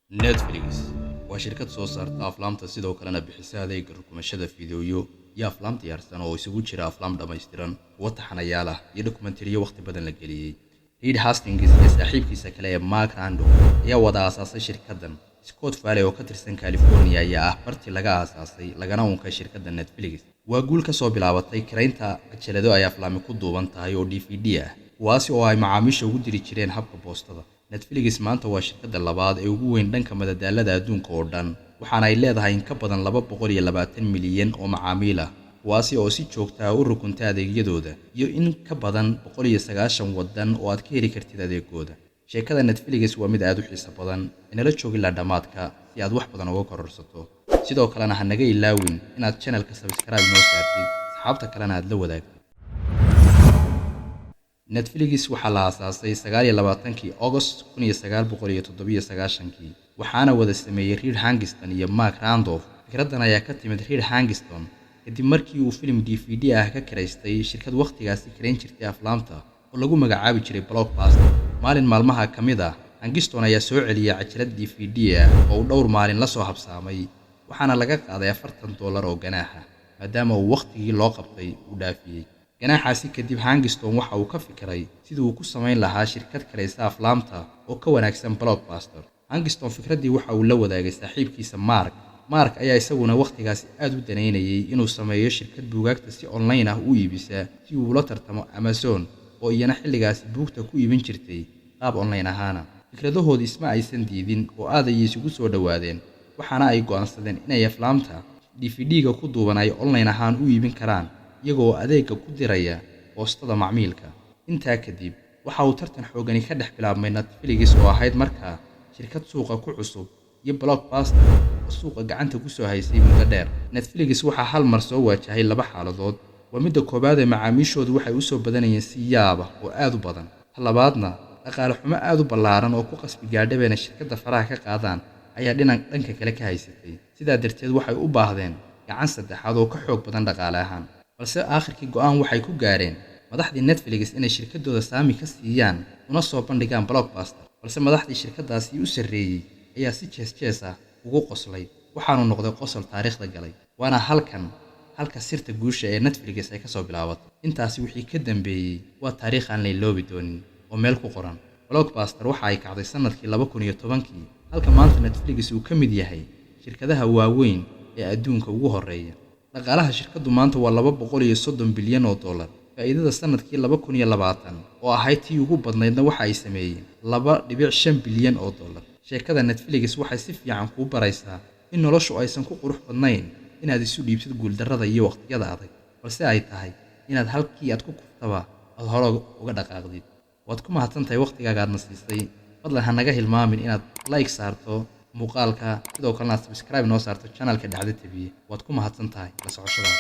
Netflix waa shirkad soo saarta aflaamta sidoo kalena bixisa adeegga rukumashada fiidiyow iyo aflaam diyaarsan oo isugu jira aflaam dhammaystiran, kuwa taxanayaal ah iyo dokumentariyo waqti badan la geliyay. Reed Hastings iyo saaxiibkiisa kale ee Mark Rando ayaa wada aasaasay shirkaddan. Scott Valley oo ka tirsan California ayaa ah bartii laga aasaasay lagana unkay shirkadda Netflix. Waa guul ka soo bilaabatay karaynta cajalado ay aflaami ku duuban tahay oo DVD ah, kuwaasi oo ay macaamiisha ugu diri jireen habka boostada. Netflix maanta waa shirkadda labaad ee ugu weyn dhanka madadaalada adduunka oo dhan, waxaana ay leedahay in ka badan 220 milyan oo macaamiil ah, kuwaasi oo si joogto ah u rukunta adeegyadooda, iyo in ka badan 190 waddan oo aad ka heli kartid adeegooda. Sheekada Netflix waa mid aad u xiiso badan, inala joogi la dhamaadka si aad wax badan uga kororsato. Sidoo kalena ha naga ilaawin inaad channelka subscribe noo saartid, asxaabta kalena aad la wadaagtid. Netflix waxaa la aasaasay 29 August 1997, waxaana wada sameeyay Reed Hastings iyo Mark Randolph. Fikraddan ayaa ka timid Reed Hastings kadib markii uu filim DVD ah ka kireystay shirkad waqtigaasi karayn jirtay aflaamta oo lagu magacaabi jiray Blockbuster. Maalin maalmaha ka mid ah, Hastings ayaa soo celiyay cajalad DVD ah oo dhowr maalin la soo habsaamay, waxaana laga qaaday $40 oo ganaax ah maadaama uu waqtigii loo qabtay uu dhaafiyay. ganaaxaasi kadib Hastings waxa uu ka fikiray sidii uu ku samayn lahaa shirkad karaysa aflaamta oo ka wanaagsan Blockbuster. Hastings fikraddii waxa uu la wadaagay saaxiibkiisa Mark ayaa isaguna waqtigaasi aad u daneynayay inuu sameeyo shirkad buugaagta si online ah u iibisa si uu ula tartamo Amazon oo iyana xilligaasi buugta ku iibin jirtay qaab online ahaana. Fikradahoodii isma aysan diidin oo aad ay isugu soo dhawaadeen, waxaana ay go'aansadeen inay aflaamta DVD-ga ku duuban ay online ahaan u iibin karaan iyagoo adeegga ku diraya boostada macmiilka. Intaa kadib waxa uu tartan xoogani ka dhex bilaabmay Netflix oo ahayd markaa shirkad suuqa ku cusub iyo Blockbuster oo suuqa gacanta ku soo haysay muddo dheer. Netflix waxa hal mar soo waajahay laba xaaladood. Waa midda koobaad ee macaamiishoodu waxay u soo badanayeen si yaab ah oo aad u badan. Labaadna, dhaqaale xumo aad u ballaaran oo ku qasbi gaadhabeena shirkadda faraha ka qaadaan ayaa dhanka kale ka haysatay. Sidaa darteed waxay u baahdeen gacan saddexaad oo ka xoog badan dhaqaale ahaan. balse aakhirkii go'aan waxay ku gaareen madaxdii Netflix inay shirkadooda saami ka siiyaan una soo bandhigaan Blockbuster. Balse madaxdii shirkadaasi u sarreeyay ayaa si jees ah ugu qoslay, waxaanu noqday qosol taariikhda galay. Waana halka sirta guusha ee Netflix ay ka soo bilaabatay. Intaasi wixii ka dambeeyay waa taariikh aan la iloobi doonin oo meel ku qoran. Blockbuster waxa ay kacday sanadkii 2010, halka maanta Netflix uu ka mid yahay shirkadaha waaweyn ee adduunka ugu horeeya. dhaqaalaha shirkaddu maanta waa $230 bilyan. Faa'iidada sanadkii 2020 oo ahayd tii ugu badnaydna waxa ay sameeyeen $2.5 bilyan. Sheekada Netflix waxay si fiican kuu baraysaa in noloshu aysan ku qurux badnayn inaad isu dhiibtid guuldarrada iyo waqtiyada adag, balse ay tahay inaad halkii aad ku kuftaba aad hore uga dhaqaaqdid. Waad ku mahadsantahay waqtigaaga aadna siisay. Fadlan ha naga hilmaamin inaad like saarto muuqaalka, sidoo kalena subscribe noo saarto channelka Dhacdo TV. Waad ku mahadsantahay la socoshadaada.